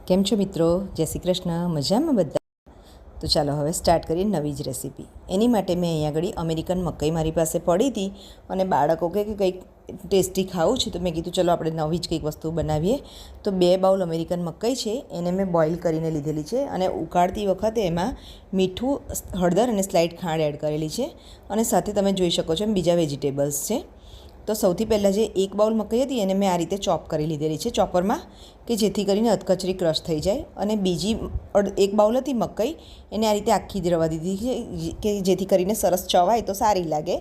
કેમ છો મિત્રો? જય શ્રી કૃષ્ણ. મજામાં બધા? તો ચાલો હવે સ્ટાર્ટ કરીએ નવી જ રેસીપી. એની માટે મેં અહીંયા આગળ અમેરિકન મકાઈ મારી પાસે પડી હતી અને બાળકો કે કંઈક ટેસ્ટી ખાવું છે તો મેં કીધું ચલો આપણે નવી જ કંઈક વસ્તુ બનાવીએ. તો 2 બાઉલ અમેરિકન મકાઈ છે એને મેં બોઇલ કરીને લીધેલી છે અને ઉકાળતી વખતે એમાં મીઠું, હળદર અને સ્લાઇડ ખાંડ એડ કરેલી છે અને સાથે તમે જોઈ શકો છો એમ બીજા વેજીટેબલ્સ છે. તો સૌથી પહેલાં જે 1 બાઉલ મકાઈ હતી એને મેં આ રીતે ચોપ કરી લીધેલી છે ચોપરમાં, કે જેથી કરીને અધકચરી ક્રશ થઈ જાય. અને બીજી 1 બાઉલ હતી મકાઈ એને આ રીતે આખી જ રવા દીધી છે કે જેથી કરીને સરસ ચવાય તો સારી લાગે.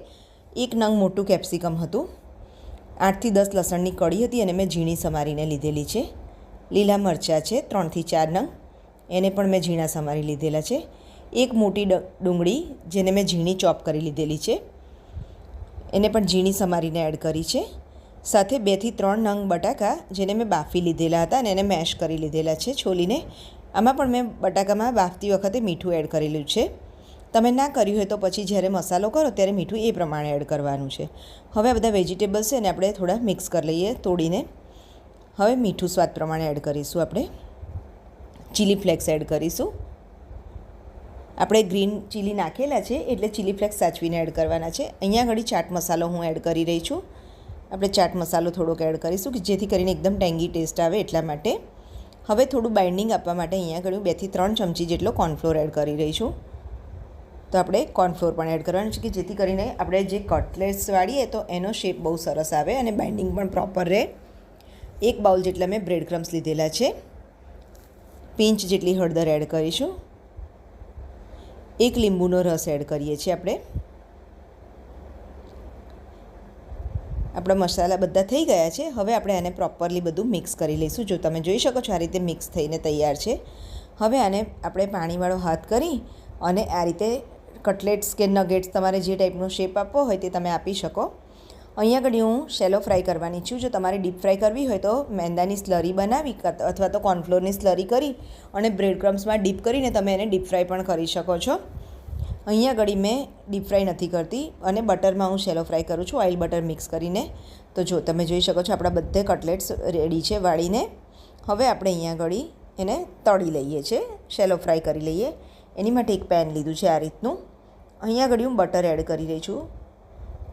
1 નંગ મોટું કેપ્સિકમ હતું. 8 થી 10 લસણની કળી હતી અને મેં ઝીણી સમારીને લીધેલી છે. લીલા મરચાં છે 3 થી 4 નંગ, એને પણ મેં ઝીણા સમારી લીધેલા છે. 1 મોટી ડુંગળી જેને મેં ઝીણી ચોપ કરી લીધેલી છે, એને પણ ઝીણી સમારીને એડ કરી છે. સાથે 2 થી 3 નંગ બટાકા જેને મેં બાફી લીધેલા હતા અને એને મેશ કરી લીધેલા છે છોલીને. આમાં પણ મેં બટાકામાં બાફતી વખતે મીઠું એડ કરેલું છે. તમે ના કર્યું હોય તો પછી જ્યારે મસાલો કરો ત્યારે મીઠું એ પ્રમાણે એડ કરવાનું છે. હવે આ બધા વેજીટેબલ્સ છે ને આપણે થોડા મિક્સ કરી લઈએ તોડીને. હવે મીઠું સ્વાદ પ્રમાણે એડ કરીશું. આપણે ચીલી ફ્લેક્સ એડ કરીશું. આપણે ગ્રીન ચીલી નાખેલા છે એટલે ચીલી ફ્લેક્સ સાચવીને એડ કરવાના છે. અહીંયા આગળ ચાટ મસાલો હું એડ કરી રહી છું. આપણે ચાટ મસાલો થોડોક એડ કરીશું કે જેથી કરીને એકદમ ટેંગી ટેસ્ટ આવે એટલા માટે. હવે થોડું બાઇન્ડિંગ આપવા માટે અહીંયા આગળ 2 થી 3 ચમચી જેટલો કોર્નફ્લોર એડ કરી રહી છું. તો આપણે કોર્નફ્લોર પણ એડ કરવાનું છે કે જેથી કરીને આપણે જે કટલેટ્સ વાળીએ તો એનો શેપ બહુ સરસ આવે અને બાઇન્ડિંગ પણ પ્રોપર રહે. 1 બાઉલ જેટલા મેં બ્રેડ ક્રમ્સ લીધેલા છે. પિંચ જેટલી હળદર એડ કરીશું. 1 લીંબુનો રસ એડ કરીએ છીએ આપણે. આપણા મસાલા બધા થઈ ગયા છે. હવે આપણે આને પ્રોપરલી બધું મિક્સ કરી લઈશું. જો તમે જોઈ શકો છો આ રીતે મિક્સ થઈને તૈયાર છે. હવે આને આપણે પાણીવાળો હાથ કરી અને આ રીતે કટલેટ્સ કે નગેટ્સ તમારે જે ટાઈપનો શેપ આપવો હોય તે તમે આપી શકો. અહીંયા આગળ હું શેલો ફ્રાય કરવાની છું. જો તમારે ડીપ ફ્રાય કરવી હોય તો મેંદાની સ્લરી બનાવી અથવા તો કોર્નફ્લોરની સ્લરી કરી અને બ્રેડ ક્રમ્સમાં ડીપ કરીને તમે એને ડીપ ફ્રાય પણ કરી શકો છો. અહીંયા આગળ મેં ડીપ ફ્રાય નથી કરતી અને બટરમાં હું શેલો ફ્રાય કરું છું, ઓઇલ બટર મિક્સ કરીને. તો જો તમે જોઈ શકો છો આપણા બધે કટલેટ્સ રેડી છે વાળીને. હવે આપણે અહીંયા આગળ એને તળી લઈએ છીએ, શેલો ફ્રાય કરી લઈએ. એની માટે એક પેન લીધું છે આ રીતનું. અહીંયા આગળ હું બટર એડ કરી રહી છું.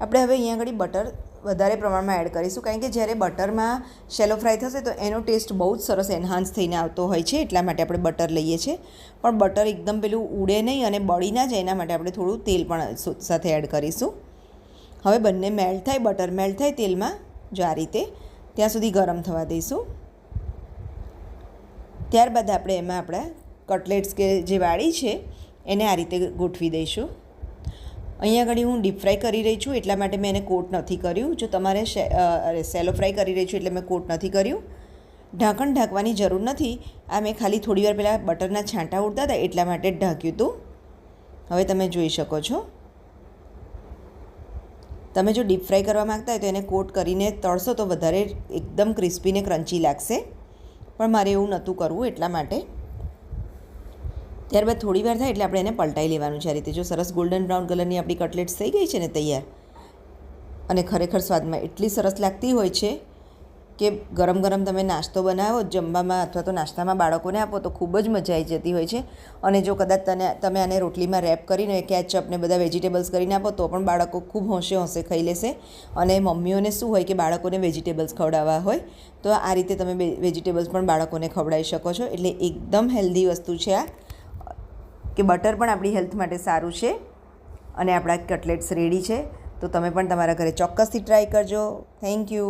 આપણે હવે અહીંયા આગળ બટર વધારે પ્રમાણમાં એડ કરીશું કારણ કે જ્યારે બટરમાં શેલો ફ્રાય થશે તો એનો ટેસ્ટ બહુ જ સરસ એન્હાન્સ થઈને આવતો હોય છે. એટલા માટે આપણે બટર લઈએ છીએ. પણ બટર એકદમ પેલું ઉડે નહીં અને બળી ના જાય એના માટે આપણે થોડું તેલ પણ સાથે એડ કરીશું. હવે બંને મેલ્ટ થાય, બટર મેલ્ટ થાય તેલમાં જો આ રીતે, ત્યાં સુધી ગરમ થવા દઈશું. ત્યારબાદ આપણે એમાં આપણા કટલેટ્સ કે જે વાળી છે એને આ રીતે ગોઠવી દઈશું. અહીંયા આગળ હું ડીપ ફ્રાય કરી રહી છું એટલા માટે મેં એને કોટ નથી કર્યું. જો તમારે શેલો ફ્રાય કરી રહી છું એટલે મેં કોટ નથી કર્યું. ઢાંકણ ઢાંકવાની જરૂર નથી. આ મેં ખાલી થોડી વાર પહેલાં બટરના છાંટા ઉડતા હતા એટલા માટે જ ઢાંક્યું હતું. હવે તમે જોઈ શકો છો. તમે જો ડીપ ફ્રાય કરવા માગતા હોય તો એને કોટ કરીને તળશો તો વધારે એકદમ ક્રિસ્પી ને ક્રન્ચી લાગશે. પણ મારે એવું નહોતું કરવું એટલા માટે. ત્યારબાદ થોડી વાર થાય એટલે આપણે એને પલટાઈ લેવાનું છે આ રીતે. જો સરસ ગોલ્ડન બ્રાઉન કલરની આપણી કટલેટ્સ થઈ ગઈ છે ને તૈયાર, અને ખરેખર સ્વાદમાં એટલી સરસ લાગતી હોય છે કે ગરમ ગરમ તમે નાસ્તો બનાવો જમવામાં અથવા તો નાસ્તામાં બાળકોને આપો તો ખૂબ જ મજા આવી જતી હોય છે. અને જો કદાચ તમે આને રોટલીમાં રેપ કરીને કેચઅપ ને બધા વેજીટેબલ્સ કરીને આપો તો પણ બાળકો ખૂબ હોંશે હોંશે ખાઈ લેશે. અને મમ્મીઓને શું હોય કે બાળકોને વેજીટેબલ્સ ખવડાવવા હોય તો આ રીતે તમે વેજીટેબલ્સ પણ બાળકોને ખવડાવી શકો છો. એટલે એકદમ હેલ્ધી વસ્તુ છે આ, કે બટર પણ આપણી હેલ્થ માટે સારું છે. અને આપણા કટલેટ્સ રેડી છે. તો તમે પણ તમારા ઘરે ચોક્કસથી ટ્રાય કરજો. Thank you.